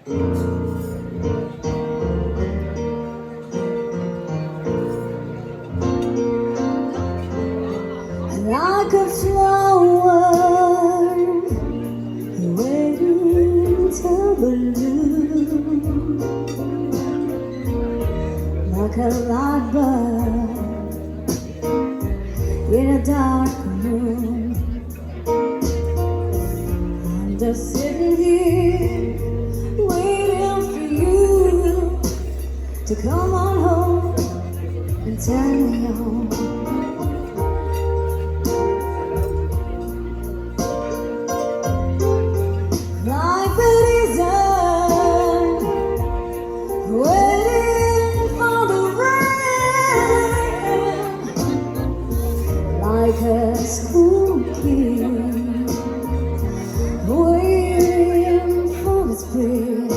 Like a flower waiting to bloom, like a light bulb in a dark room. I'm just sitting here waiting for you to come on home and turn me on. Like a desert, waiting for the rain, like a school kid, waiting for the spring.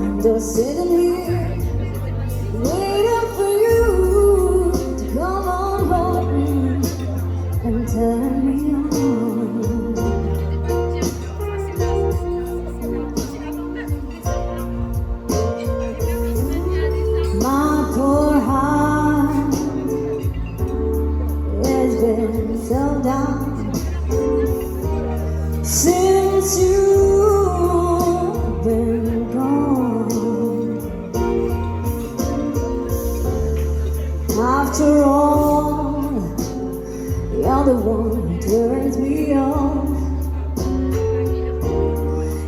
I'm just sitting here, waiting for you to come on home and turn me on. My poor heart has been so down since you've been gone. After all, you're the one who turns me on.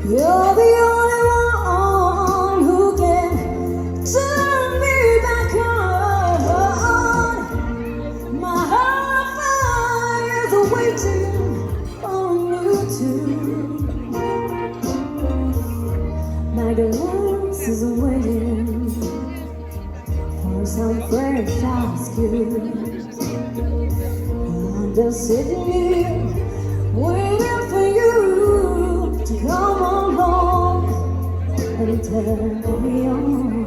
You're the only one who can turn me back on. My heart of fire is waiting on you too. My divorce is waiting for some fresh excuse. I'm just sitting here waiting for you to come on home and turn me on.